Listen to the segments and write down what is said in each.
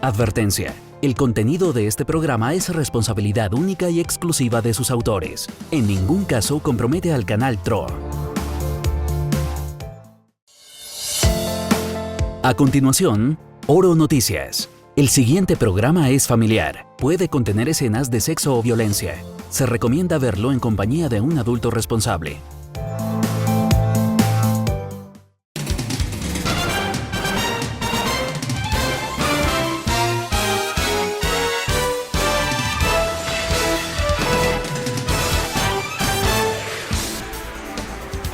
Advertencia. El contenido de este programa es responsabilidad única y exclusiva de sus autores. En ningún caso compromete al canal TROA. A continuación, Oro Noticias. El siguiente programa es familiar. Puede contener escenas de sexo o violencia. Se recomienda verlo en compañía de un adulto responsable.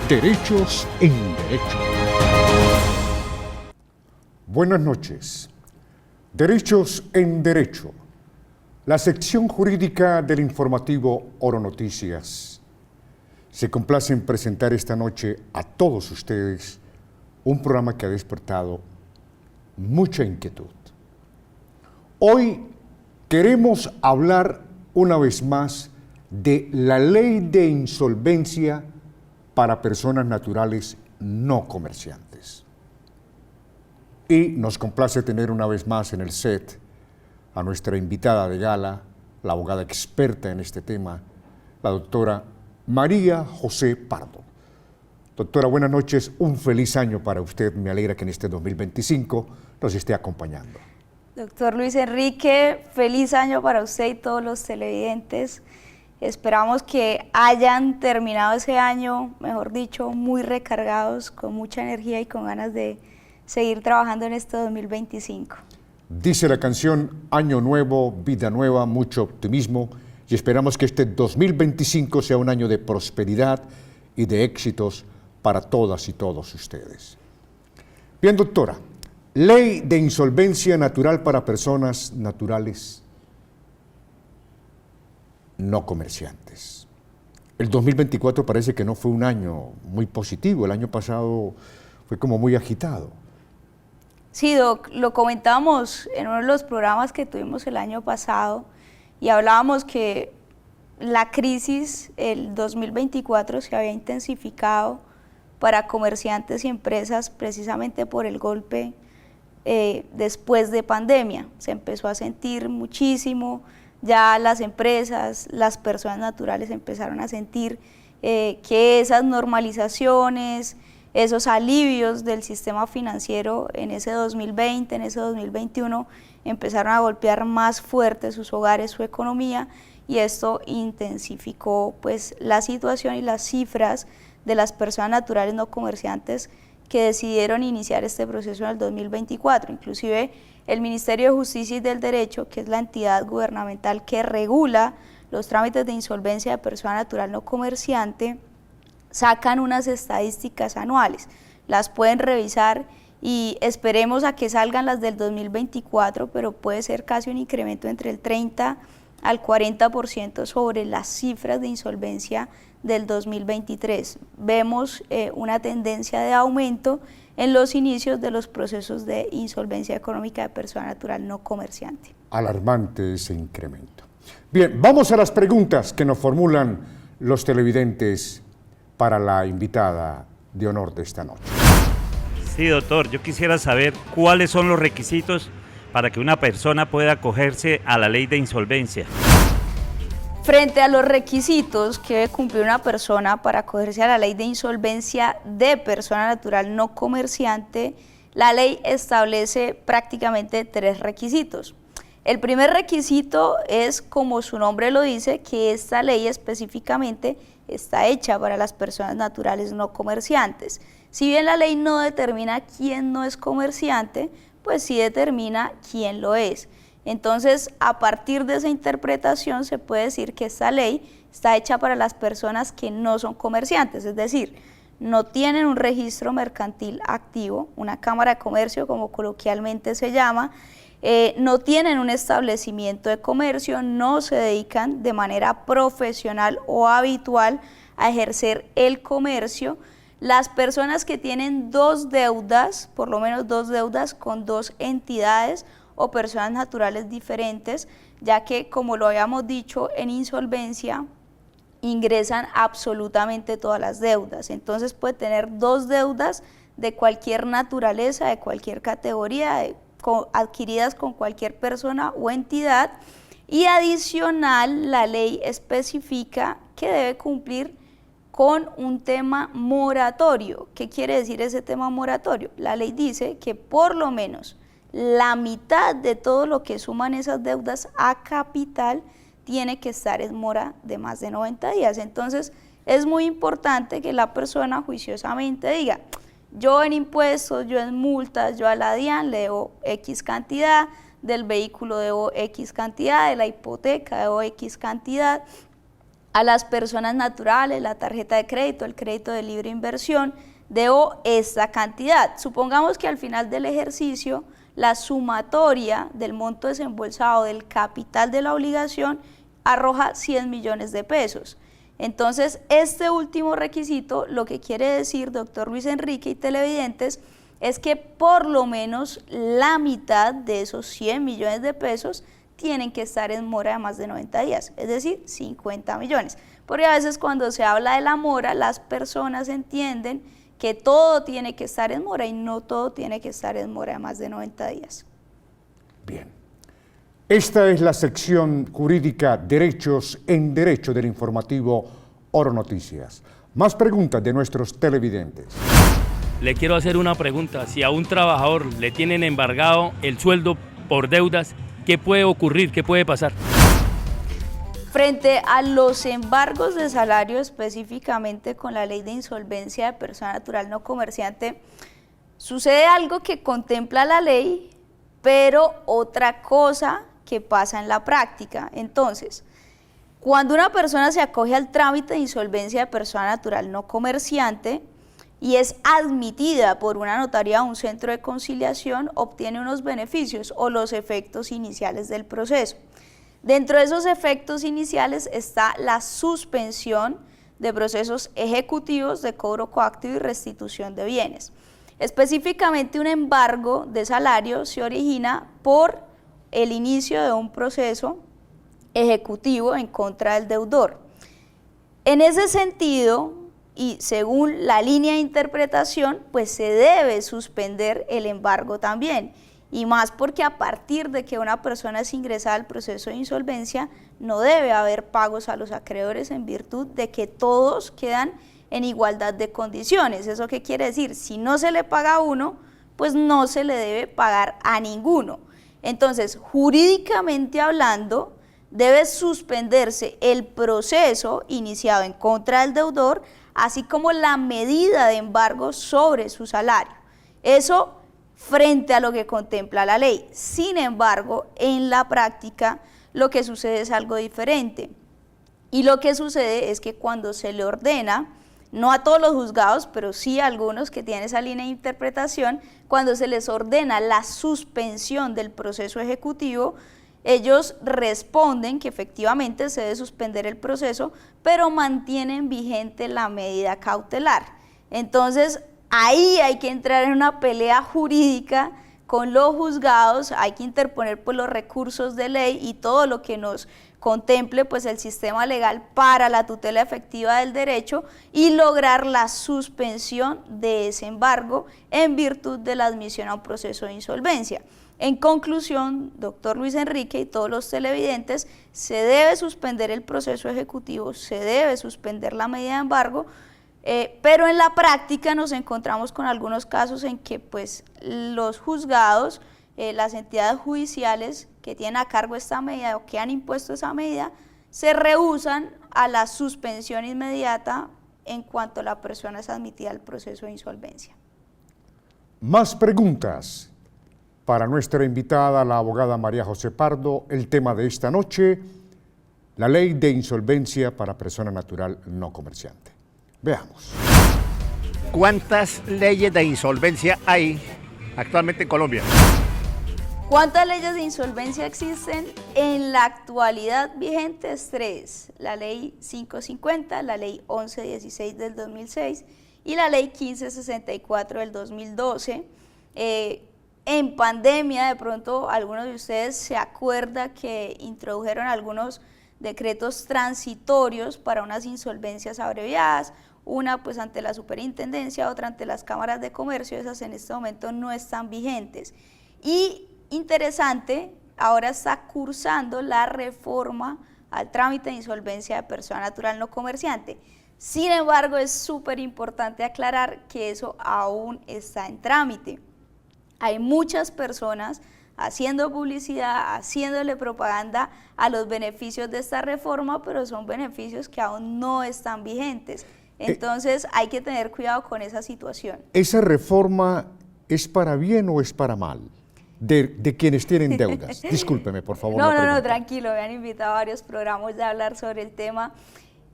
Derechos en Derecho. Buenas noches. Derechos en Derecho. La sección jurídica del informativo Oro Noticias se complace en presentar esta noche a todos ustedes un programa que ha despertado mucha inquietud. Hoy queremos hablar una vez más de la ley de insolvencia para personas naturales no comerciantes. Y nos complace tener una vez más en el set a nuestra invitada de gala, la abogada experta en este tema, la doctora María José Pardo. Doctora, buenas noches, un feliz año para usted, me alegra que en este 2025 nos esté acompañando. Doctor Luis Enrique, feliz año para usted y todos los televidentes. Esperamos que hayan terminado ese año, mejor dicho, muy recargados, con mucha energía y con ganas de seguir trabajando en este 2025. Dice la canción, año nuevo, vida nueva, mucho optimismo, y esperamos que este 2025 sea un año de prosperidad y de éxitos para todas y todos ustedes. Bien, doctora, ley de insolvencia natural para personas naturales no comerciantes. El 2024 parece que no fue un año muy positivo, el año pasado fue como muy agitado. Sí, Doc, lo comentábamos en uno de los programas que tuvimos el año pasado y hablábamos que la crisis, el 2024, se había intensificado para comerciantes y empresas precisamente por el golpe después de pandemia. Se empezó a sentir muchísimo. Ya las empresas, las personas naturales empezaron a sentir que esas normalizaciones, esos alivios del sistema financiero en ese 2020, en ese 2021, empezaron a golpear más fuerte sus hogares, su economía, y esto intensificó pues la situación y las cifras de las personas naturales no comerciantes que decidieron iniciar este proceso en el 2024. Inclusive el Ministerio de Justicia y del Derecho, que es la entidad gubernamental que regula los trámites de insolvencia de persona natural no comerciante, sacan unas estadísticas anuales. Las pueden revisar y esperemos a que salgan las del 2024, pero puede ser casi un incremento entre el 30 al 40% sobre las cifras de insolvencia del 2023. Vemos una tendencia de aumento en los inicios de los procesos de insolvencia económica de persona natural no comerciante. Alarmante ese incremento. Bien, vamos a las preguntas que nos formulan los televidentes para la invitada de honor de esta noche. Sí, doctor, yo quisiera saber cuáles son los requisitos para que una persona pueda acogerse a la ley de insolvencia. Frente a los requisitos que debe cumplir una persona para acogerse a la ley de insolvencia de persona natural no comerciante, la ley establece prácticamente 3 requisitos. El primer requisito es, como su nombre lo dice, que esta ley específicamente está hecha para las personas naturales no comerciantes. Si bien la ley no determina quién no es comerciante, pues sí determina quién lo es. Entonces, a partir de esa interpretación se puede decir que esta ley está hecha para las personas que no son comerciantes, es decir, no tienen un registro mercantil activo, una cámara de comercio como coloquialmente se llama, no tienen un establecimiento de comercio, no se dedican de manera profesional o habitual a ejercer el comercio. Las personas que tienen 2 deudas, por lo menos 2 deudas con 2 entidades o personas naturales diferentes, ya que, como lo habíamos dicho, en insolvencia ingresan absolutamente todas las deudas. Entonces puede tener 2 deudas de cualquier naturaleza, de cualquier categoría, de adquiridas con cualquier persona o entidad. Y adicional, la ley especifica que debe cumplir con un tema moratorio. ¿Qué quiere decir ese tema moratorio? La ley dice que por lo menos la mitad de todo lo que suman esas deudas a capital tiene que estar en mora de más de 90 días. Entonces, es muy importante que la persona juiciosamente diga, yo en impuestos, yo en multas, yo a la DIAN le debo X cantidad, del vehículo debo X cantidad, de la hipoteca debo X cantidad, a las personas naturales, la tarjeta de crédito, el crédito de libre inversión, debo esta cantidad. Supongamos que al final del ejercicio la sumatoria del monto desembolsado del capital de la obligación arroja 100 millones de pesos. Entonces, este último requisito, lo que quiere decir, doctor Luis Enrique y televidentes, es que por lo menos la mitad de esos 100 millones de pesos tienen que estar en mora de más de 90 días, es decir, 50 millones. Porque a veces cuando se habla de la mora, las personas entienden que todo tiene que estar en mora y no todo tiene que estar en mora de más de 90 días. Bien. Esta es la sección jurídica Derechos en Derecho del informativo Oro Noticias. Más preguntas de nuestros televidentes. Le quiero hacer una pregunta. Si a un trabajador le tienen embargado el sueldo por deudas, ¿qué puede ocurrir? ¿Qué puede pasar? Frente a los embargos de salario, específicamente con la ley de insolvencia de persona natural no comerciante, sucede algo que contempla la ley, pero otra cosa que pasa en la práctica. Entonces, cuando una persona se acoge al trámite de insolvencia de persona natural no comerciante y es admitida por una notaría o un centro de conciliación, obtiene unos beneficios o los efectos iniciales del proceso. Dentro de esos efectos iniciales está la suspensión de procesos ejecutivos de cobro coactivo y restitución de bienes. Específicamente, un embargo de salario se origina por el inicio de un proceso ejecutivo en contra del deudor. En ese sentido, y según la línea de interpretación, pues se debe suspender el embargo también, y más porque a partir de que una persona es ingresada al proceso de insolvencia, no debe haber pagos a los acreedores en virtud de que todos quedan en igualdad de condiciones. ¿Eso qué quiere decir? Si no se le paga a uno, pues no se le debe pagar a ninguno. Entonces, jurídicamente hablando, debe suspenderse el proceso iniciado en contra del deudor, así como la medida de embargo sobre su salario. Eso frente a lo que contempla la ley. Sin embargo, en la práctica, lo que sucede es algo diferente. Y lo que sucede es que cuando se le ordena, no a todos los juzgados, pero sí a algunos que tienen esa línea de interpretación, cuando se les ordena la suspensión del proceso ejecutivo, ellos responden que efectivamente se debe suspender el proceso, pero mantienen vigente la medida cautelar. Entonces, ahí hay que entrar en una pelea jurídica con los juzgados, hay que interponer pues los recursos de ley y todo lo que nos contemple pues el sistema legal para la tutela efectiva del derecho y lograr la suspensión de ese embargo en virtud de la admisión a un proceso de insolvencia. En conclusión, doctor Luis Enrique y todos los televidentes, se debe suspender el proceso ejecutivo, se debe suspender la medida de embargo, pero en la práctica nos encontramos con algunos casos en que pues los juzgados, las entidades judiciales que tienen a cargo esta medida o que han impuesto esa medida, se rehúsan a la suspensión inmediata en cuanto la persona es admitida al proceso de insolvencia. Más preguntas para nuestra invitada, la abogada María José Pardo. El tema de esta noche, la ley de insolvencia para persona natural no comerciante. Veamos. ¿Cuántas leyes de insolvencia hay actualmente en Colombia? ¿Cuántas leyes de insolvencia existen? En la actualidad vigentes 3, la ley 550, la ley 1116 del 2006 y la ley 1564 del 2012. En pandemia, de pronto algunos de ustedes se acuerdan que introdujeron algunos decretos transitorios para unas insolvencias abreviadas, una pues ante la superintendencia, otra ante las cámaras de comercio. Esas en este momento no están vigentes. Y interesante, ahora está cursando la reforma al trámite de insolvencia de persona natural no comerciante. Sin embargo, es súper importante aclarar que eso aún está en trámite. Hay muchas personas haciendo publicidad, haciéndole propaganda a los beneficios de esta reforma, pero son beneficios que aún no están vigentes. Entonces hay que tener cuidado con esa situación. ¿Esa reforma es para bien o es para mal? De quienes tienen deudas. Discúlpeme, por favor. No, tranquilo, me han invitado a varios programas de hablar sobre el tema.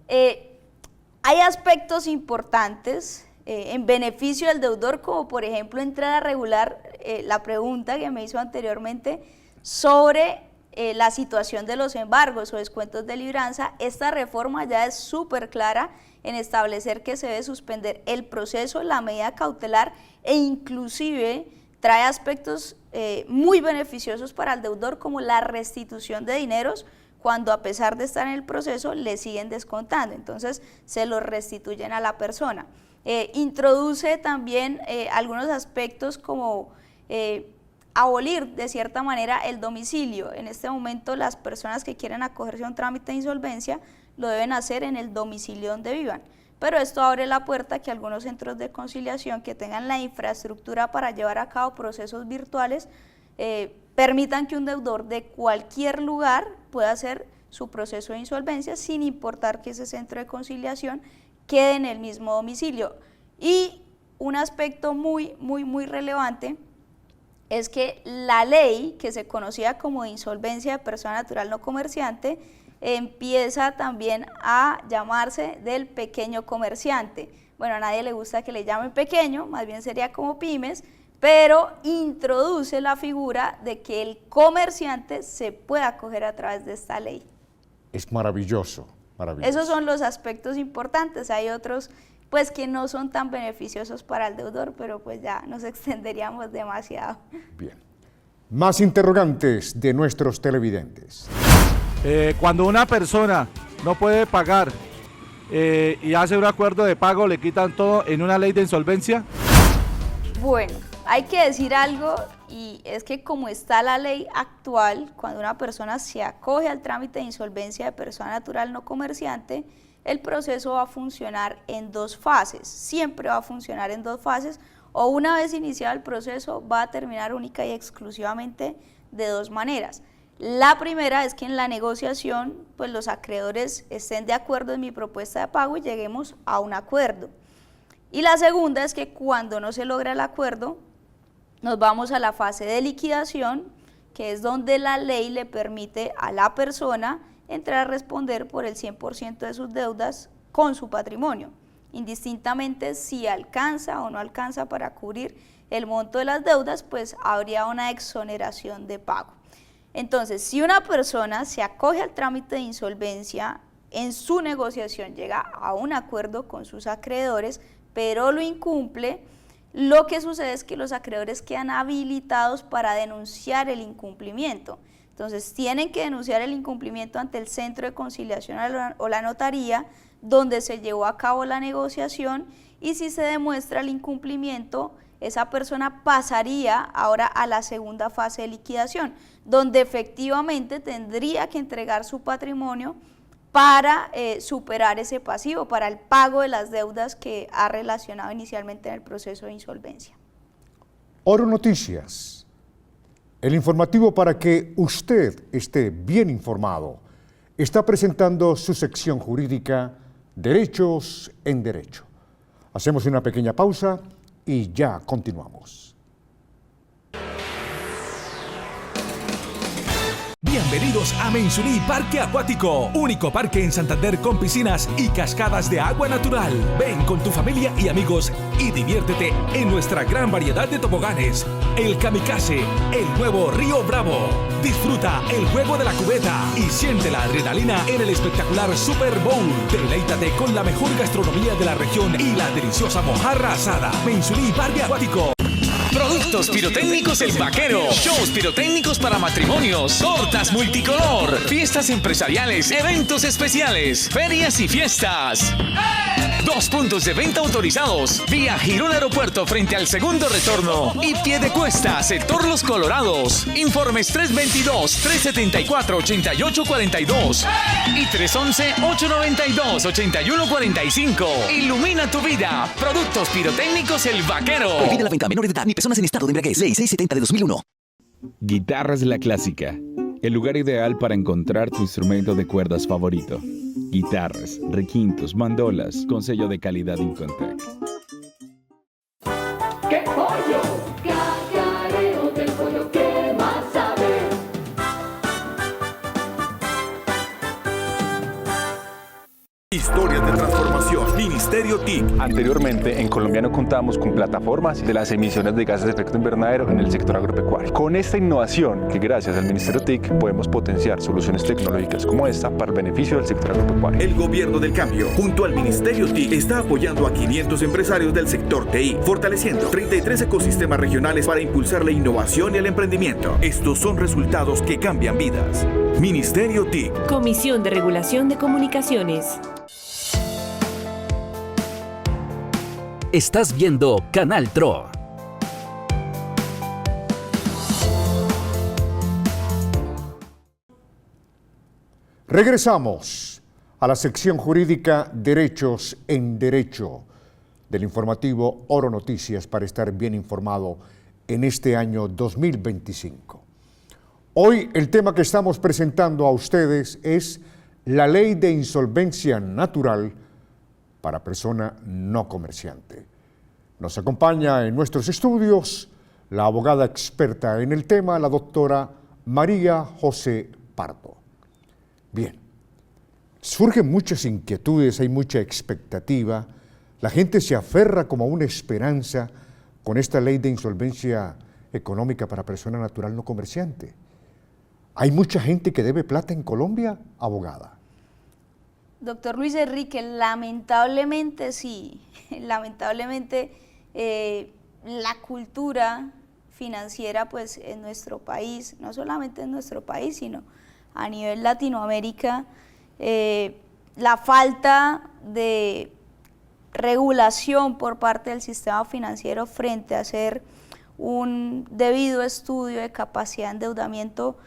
Hay aspectos importantes en beneficio del deudor, como por ejemplo entrar a regular la pregunta que me hizo anteriormente sobre la situación de los embargos o descuentos de libranza. Esta reforma ya es súper clara en establecer que se debe suspender el proceso, la medida cautelar e inclusive trae aspectos muy beneficiosos para el deudor, como la restitución de dineros cuando a pesar de estar en el proceso le siguen descontando, entonces se los restituyen a la persona. Introduce también algunos aspectos como abolir de cierta manera el domicilio. En este momento las personas que quieren acogerse a un trámite de insolvencia lo deben hacer en el domicilio donde vivan, pero esto abre la puerta a que algunos centros de conciliación que tengan la infraestructura para llevar a cabo procesos virtuales permitan que un deudor de cualquier lugar pueda hacer su proceso de insolvencia sin importar que ese centro de conciliación quede en el mismo domicilio. Y un aspecto muy relevante es que la ley que se conocía como de insolvencia de persona natural no comerciante empieza también a llamarse del pequeño comerciante. Bueno, a nadie le gusta que le llamen pequeño, más bien sería como pymes, pero introduce la figura de que el comerciante se puede acoger a través de esta ley. Es maravilloso, maravilloso. Esos son los aspectos importantes. Hay otros pues que no son tan beneficiosos para el deudor, pero pues ya nos extenderíamos demasiado. Bien. Más interrogantes de nuestros televidentes. Cuando una persona no puede pagar y hace un acuerdo de pago, ¿le quitan todo en una ley de insolvencia? Bueno, hay que decir algo, y es que como está la ley actual, cuando una persona se acoge al trámite de insolvencia de persona natural no comerciante, el proceso va a funcionar en dos fases, siempre va a funcionar en dos fases, o una vez iniciado el proceso va a terminar única y exclusivamente de dos maneras. La primera es que en la negociación pues los acreedores estén de acuerdo en mi propuesta de pago y lleguemos a un acuerdo. Y la segunda es que cuando no se logra el acuerdo, nos vamos a la fase de liquidación, que es donde la ley le permite a la persona entrar a responder por el 100% de sus deudas con su patrimonio, indistintamente si alcanza o no alcanza para cubrir el monto de las deudas, pues habría una exoneración de pago. Entonces, si una persona se acoge al trámite de insolvencia, en su negociación llega a un acuerdo con sus acreedores, pero lo incumple, lo que sucede es que los acreedores quedan habilitados para denunciar el incumplimiento. Entonces, tienen que denunciar el incumplimiento ante el centro de conciliación o la notaría, donde se llevó a cabo la negociación, y si se demuestra el incumplimiento, esa persona pasaría ahora a la segunda fase de liquidación, donde efectivamente tendría que entregar su patrimonio para superar ese pasivo, para el pago de las deudas que ha relacionado inicialmente en el proceso de insolvencia. Oro Noticias, el informativo para que usted esté bien informado, está presentando su sección jurídica Derechos en Derecho. Hacemos una pequeña pausa y ya continuamos. Bienvenidos a Mensurí Parque Acuático, único parque en Santander con piscinas y cascadas de agua natural. Ven con tu familia y amigos y diviértete en nuestra gran variedad de toboganes. El Kamikaze, el nuevo Río Bravo. Disfruta el juego de la cubeta y siente la adrenalina en el espectacular Super Bowl. Deleítate con la mejor gastronomía de la región y la deliciosa mojarra asada. Mensurí Parque Acuático. Productos pirotécnicos El Vaquero. Shows pirotécnicos para matrimonios, tortas multicolor, fiestas empresariales, eventos especiales, ferias y fiestas. 2 puntos de venta autorizados. Vía Girón Aeropuerto frente al segundo retorno. Y Piedecuesta, sector Los Colorados. Informes 322-374-8842 y 311-892-8145. Ilumina tu vida. Productos pirotécnicos El Vaquero. Prohibida la venta a menores de edad ni personas en estado de embriaguez. Ley 670 de 2001. Guitarras La Clásica. El lugar ideal para encontrar tu instrumento de cuerdas favorito. Guitarras, requintos, mandolas con sello de calidad Incontec. ¡Qué pollo! Cacareo del pollo que más sabe. Historias de transformación. Ministerio TIC. Anteriormente, en Colombia no contábamos con plataformas de las emisiones de gases de efecto invernadero en el sector agropecuario. Con esta innovación, que gracias al Ministerio TIC podemos potenciar soluciones tecnológicas como esta para el beneficio del sector agropecuario. El Gobierno del Cambio, junto al Ministerio TIC, está apoyando a 500 empresarios del sector TI, fortaleciendo 33 ecosistemas regionales para impulsar la innovación y el emprendimiento. Estos son resultados que cambian vidas. Ministerio TIC. Comisión de Regulación de Comunicaciones. Estás viendo Canal TRO. Regresamos a la sección jurídica Derechos en Derecho del informativo Oro Noticias para estar bien informado en este año 2025. Hoy el tema que estamos presentando a ustedes es la Ley de Insolvencia Natural para persona no comerciante. Nos acompaña en nuestros estudios la abogada experta en el tema, la doctora María José Pardo. Bien, surgen muchas inquietudes, hay mucha expectativa, la gente se aferra como a una esperanza con esta ley de insolvencia económica para persona natural no comerciante. ¿Hay mucha gente que debe plata en Colombia, abogada? Doctor Luis Enrique, lamentablemente sí, lamentablemente la cultura financiera pues en nuestro país, no solamente en nuestro país, sino a nivel Latinoamérica, la falta de regulación por parte del sistema financiero frente a hacer un debido estudio de capacidad de endeudamiento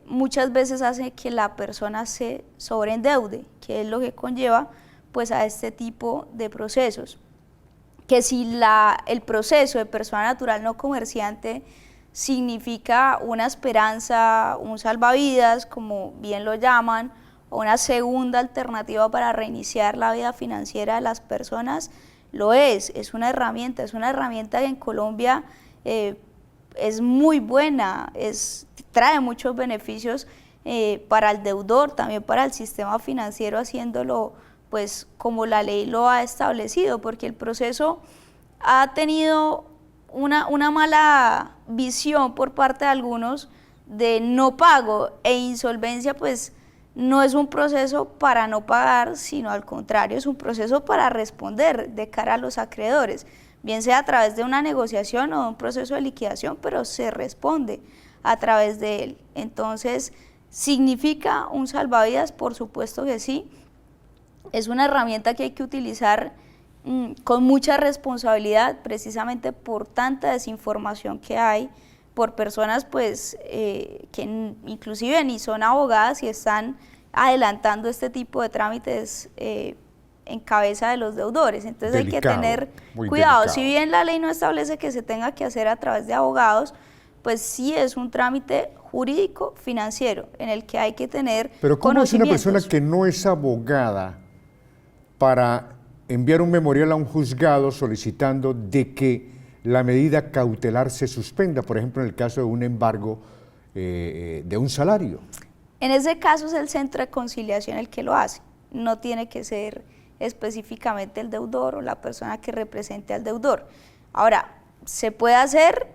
muchas veces hace que la persona se sobreendeude, que es lo que conlleva pues a este tipo de procesos. Que si el proceso de persona natural no comerciante significa una esperanza, un salvavidas, como bien lo llaman, o una segunda alternativa para reiniciar la vida financiera de las personas, lo es una herramienta que en Colombia es muy buena, trae muchos beneficios para el deudor, también para el sistema financiero, haciéndolo pues como la ley lo ha establecido, porque el proceso ha tenido una mala visión por parte de algunos de no pago e insolvencia, pues no es un proceso para no pagar, sino al contrario, es un proceso para responder de cara a los acreedores, bien sea a través de una negociación o de un proceso de liquidación, pero se responde a través de él. Entonces, ¿significa un salvavidas? Por supuesto que sí. Es una herramienta que hay que utilizar con mucha responsabilidad, precisamente por tanta desinformación que hay, por personas pues que inclusive ni son abogadas y están adelantando este tipo de trámites en cabeza de los deudores. Entonces delicado, hay que tener cuidado. Delicado. Si bien la ley no establece que se tenga que hacer a través de abogados, pues sí es un trámite jurídico financiero en el que hay que tener conocimientos. Pero ¿cómo es una persona que no es abogada para enviar un memorial a un juzgado solicitando de que la medida cautelar se suspenda, por ejemplo, en el caso de un embargo de un salario? En ese caso es el centro de conciliación el que lo hace, no tiene que ser específicamente el deudor o la persona que represente al deudor. Ahora, ¿se puede hacer?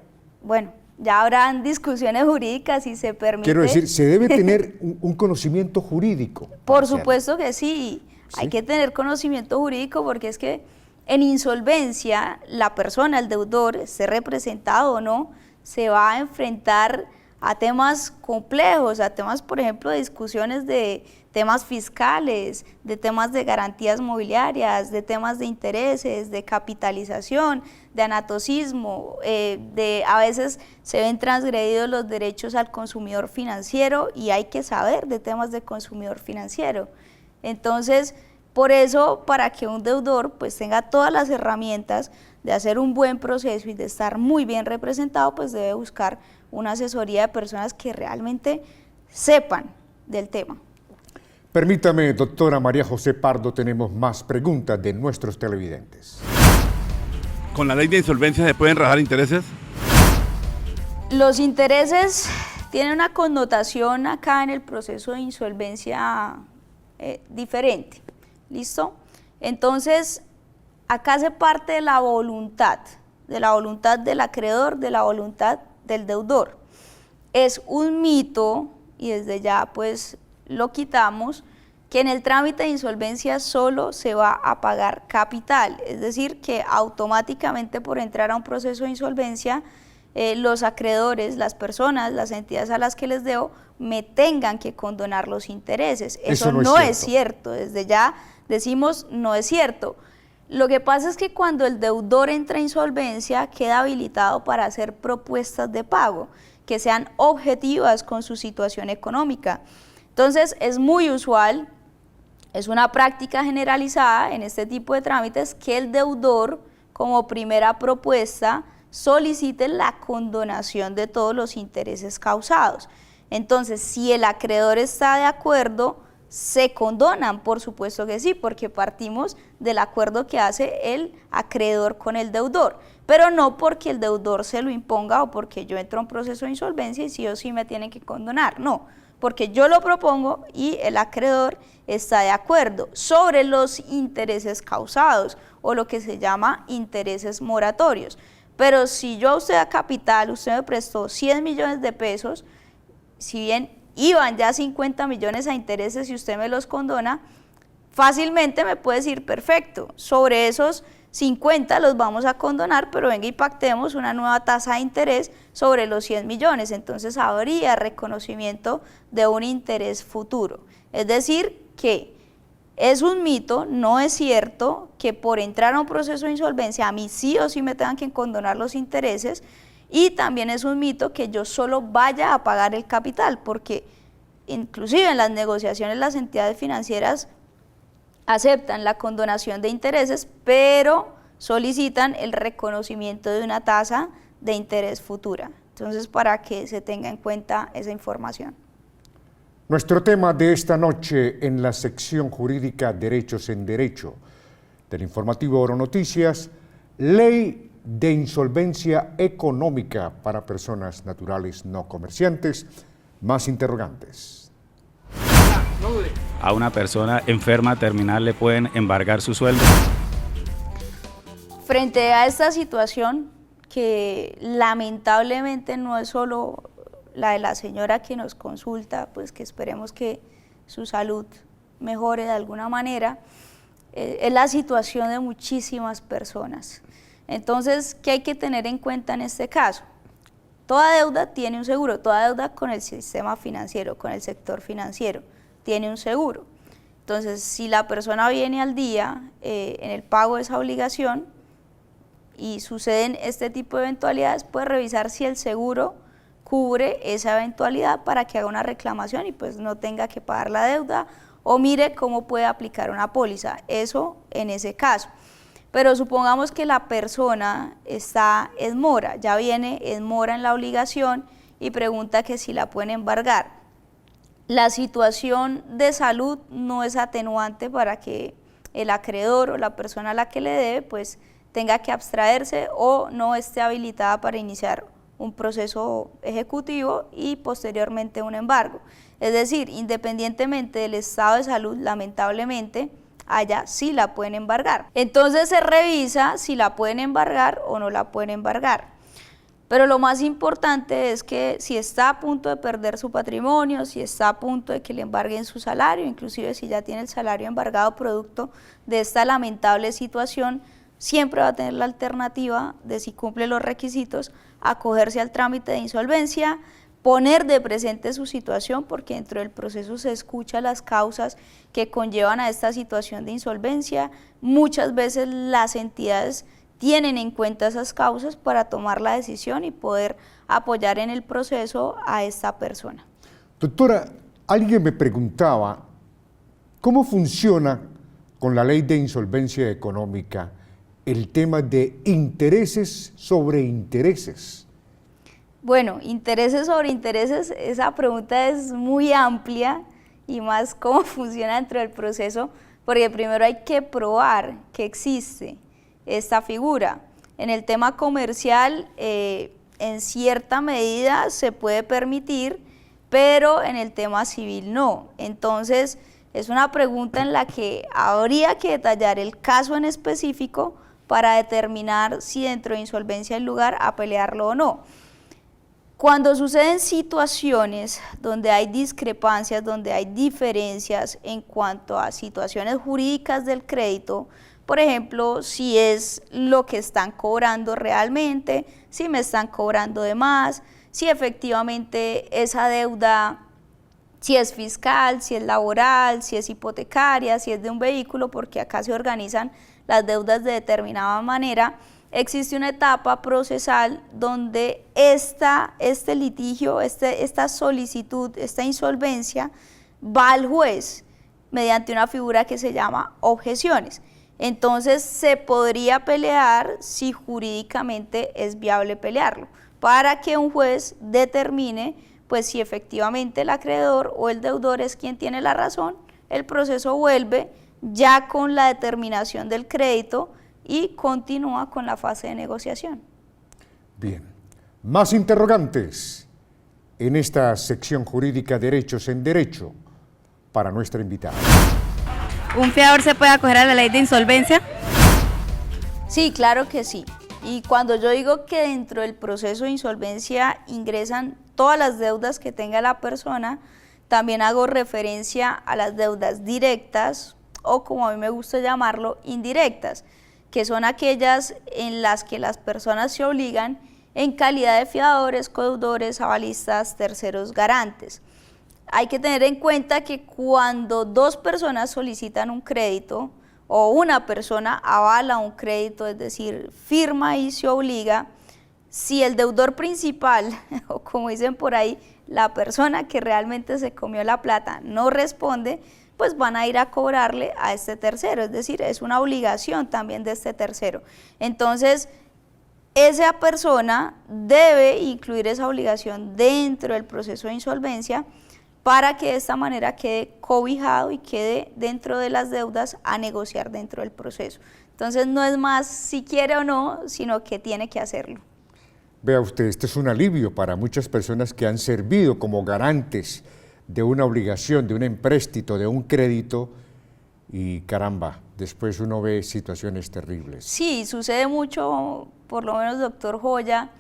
Bueno, ya habrán discusiones jurídicas si se permite. Quiero decir, ¿se debe tener un conocimiento jurídico? Por supuesto que sí. Hay que tener conocimiento jurídico porque es que En insolvencia, la persona, el deudor, esté representado o no, se va a enfrentar a temas complejos, a temas, por ejemplo, de discusiones de temas fiscales, de temas de garantías mobiliarias, de temas de intereses, de capitalización, de anatocismo, a veces se ven transgredidos los derechos al consumidor financiero y hay que saber de temas de consumidor financiero. Entonces, por eso, para que un deudor pues tenga todas las herramientas de hacer un buen proceso y de estar muy bien representado, pues debe buscar una asesoría de personas que realmente sepan del tema. Permítame, doctora María José Pardo, tenemos más preguntas de nuestros televidentes. ¿Con la ley de insolvencia se pueden rajar intereses? Los intereses tienen una connotación acá en el proceso de insolvencia diferente, ¿listo? Entonces, acá se parte de la voluntad del acreedor, de la voluntad del deudor. Es un mito, y desde ya pues lo quitamos, que en el trámite de insolvencia solo se va a pagar capital, es decir, que automáticamente por entrar a un proceso de insolvencia, los acreedores, las personas, las entidades a las que les debo, me tengan que condonar los intereses. Eso no es cierto, desde ya decimos no es cierto. Lo que pasa es que cuando el deudor entra a insolvencia, queda habilitado para hacer propuestas de pago que sean objetivas con su situación económica. Entonces es muy usual, es una práctica generalizada en este tipo de trámites que el deudor, como primera propuesta, solicite la condonación de todos los intereses causados. Entonces, si el acreedor está de acuerdo, se condonan, por supuesto que sí, porque partimos del acuerdo que hace el acreedor con el deudor, pero no porque el deudor se lo imponga o porque yo entro a un proceso de insolvencia y sí o sí me tienen que condonar, no, porque yo lo propongo y el acreedor está de acuerdo sobre los intereses causados o lo que se llama intereses moratorios. Pero si yo a usted a capital, usted me prestó 100 millones de pesos, si bien iban ya 50 millones a intereses y usted me los condona, fácilmente me puede decir, perfecto, sobre esos 50 los vamos a condonar, pero venga y pactemos una nueva tasa de interés sobre los 100 millones, entonces habría reconocimiento de un interés futuro. Es decir, que es un mito, no es cierto que por entrar a un proceso de insolvencia a mí sí o sí me tengan que condonar los intereses, y también es un mito que yo solo vaya a pagar el capital, porque inclusive en las negociaciones las entidades financieras aceptan la condonación de intereses, pero solicitan el reconocimiento de una tasa de interés futura. Entonces, para que se tenga en cuenta esa información. Nuestro tema de esta noche en la sección jurídica Derechos en Derecho del informativo Oro Noticias, Ley de insolvencia económica para personas naturales no comerciantes. Más interrogantes. ¿A una persona enferma terminal le pueden embargar su sueldo? Frente a esta situación, que lamentablemente no es solo la de la señora que nos consulta, pues que esperemos que su salud mejore de alguna manera, es la situación de muchísimas personas. Entonces, ¿qué hay que tener en cuenta en este caso? Toda deuda tiene un seguro, toda deuda con el sistema financiero, con el sector financiero, tiene un seguro. Entonces, si la persona viene al día en el pago de esa obligación y suceden este tipo de eventualidades, puede revisar si el seguro cubre esa eventualidad para que haga una reclamación y pues no tenga que pagar la deuda, o mire cómo puede aplicar una póliza, eso en ese caso. Pero supongamos que la persona está en mora, ya viene en mora en la obligación y pregunta que si la pueden embargar. La situación de salud no es atenuante para que el acreedor o la persona a la que le debe pues tenga que abstraerse o no esté habilitada para iniciar un proceso ejecutivo y posteriormente un embargo. Es decir, independientemente del estado de salud, lamentablemente, allá sí la pueden embargar. Entonces se revisa si la pueden embargar o no la pueden embargar. Pero lo más importante es que si está a punto de perder su patrimonio, si está a punto de que le embarguen su salario, inclusive si ya tiene el salario embargado producto de esta lamentable situación, siempre va a tener la alternativa de, si cumple los requisitos, acogerse al trámite de insolvencia, poner de presente su situación, porque dentro del proceso se escucha las causas que conllevan a esta situación de insolvencia. Muchas veces las entidades tienen en cuenta esas causas para tomar la decisión y poder apoyar en el proceso a esta persona. Doctora, alguien me preguntaba, ¿cómo funciona con la ley de insolvencia económica el tema de intereses sobre intereses? Bueno, intereses sobre intereses, esa pregunta es muy amplia, y más cómo funciona dentro del proceso, porque primero hay que probar que existe esta figura. En el tema comercial, en cierta medida se puede permitir, pero en el tema civil no. Entonces, es una pregunta en la que habría que detallar el caso en específico para determinar si dentro de insolvencia hay lugar a pelearlo o no. Cuando suceden situaciones donde hay discrepancias, donde hay diferencias en cuanto a situaciones jurídicas del crédito, por ejemplo, si es lo que están cobrando realmente, si me están cobrando de más, si efectivamente esa deuda, si es fiscal, si es laboral, si es hipotecaria, si es de un vehículo, porque acá se organizan las deudas de determinada manera. Existe una etapa procesal donde este litigio, esta solicitud, esta insolvencia va al juez mediante una figura que se llama objeciones. Entonces se podría pelear si jurídicamente es viable pelearlo, para que un juez determine pues si efectivamente el acreedor o el deudor es quien tiene la razón. El proceso vuelve ya con la determinación del crédito y continúa con la fase de negociación. Bien, más interrogantes en esta sección jurídica Derechos en Derecho para nuestra invitada. ¿Un fiador se puede acoger a la ley de insolvencia? Sí, claro que sí. Y cuando yo digo que dentro del proceso de insolvencia ingresan todas las deudas que tenga la persona, también hago referencia a las deudas directas, o como a mí me gusta llamarlo, indirectas, que son aquellas en las que las personas se obligan en calidad de fiadores, codeudores, avalistas, terceros garantes. Hay que tener en cuenta que cuando dos personas solicitan un crédito o una persona avala un crédito, es decir, firma y se obliga, si el deudor principal, o como dicen por ahí, la persona que realmente se comió la plata no responde, pues van a ir a cobrarle a este tercero, es decir, es una obligación también de este tercero. Entonces, esa persona debe incluir esa obligación dentro del proceso de insolvencia para que de esta manera quede cobijado y quede dentro de las deudas a negociar dentro del proceso. Entonces, no es más si quiere o no, sino que tiene que hacerlo. Vea usted, este es un alivio para muchas personas que han servido como garantes de una obligación, de un empréstito, de un crédito, y caramba, después uno ve situaciones terribles. Sí, sucede mucho, por lo menos doctor Joya,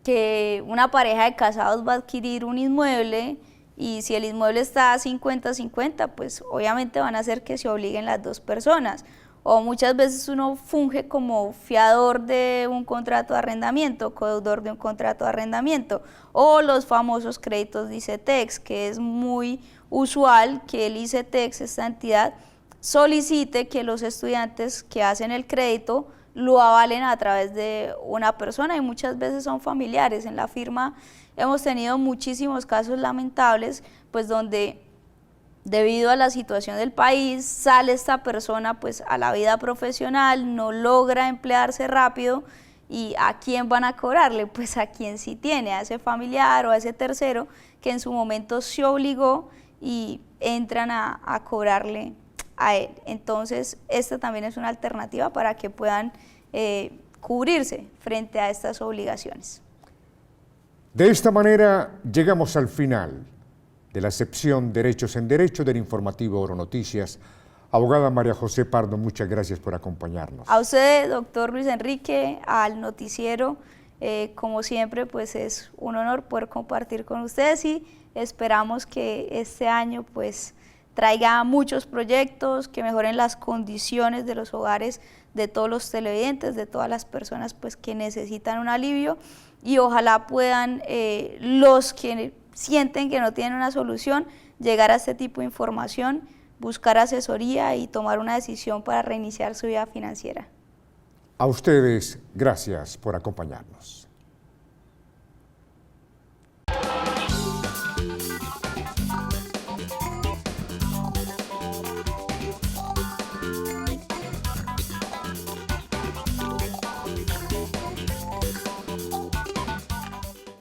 que una pareja de casados va a adquirir un inmueble y si el inmueble está 50-50, pues obviamente van a hacer que se obliguen las dos personas. O muchas veces uno funge como fiador de un contrato de arrendamiento, codeudor de un contrato de arrendamiento, o los famosos créditos de ICETEX, que es muy usual que el ICETEX, esta entidad, solicite que los estudiantes que hacen el crédito lo avalen a través de una persona, y muchas veces son familiares. En la firma hemos tenido muchísimos casos lamentables, pues donde debido a la situación del país, sale esta persona pues a la vida profesional, no logra emplearse rápido, y ¿a quién van a cobrarle? Pues a quien sí tiene, a ese familiar o a ese tercero que en su momento se obligó y entran a cobrarle a él. Entonces, esta también es una alternativa para que puedan cubrirse frente a estas obligaciones. De esta manera llegamos al final de la sección Derechos en Derecho del informativo Oro Noticias. Abogada María José Pardo, muchas gracias por acompañarnos. A usted, doctor Luis Enrique, al noticiero, como siempre, pues es un honor poder compartir con ustedes, y esperamos que este año pues traiga muchos proyectos que mejoren las condiciones de los hogares de todos los televidentes, de todas las personas pues que necesitan un alivio, y ojalá puedan los que sienten que no tienen una solución llegar a este tipo de información, buscar asesoría y tomar una decisión para reiniciar su vida financiera. A ustedes, gracias por acompañarnos.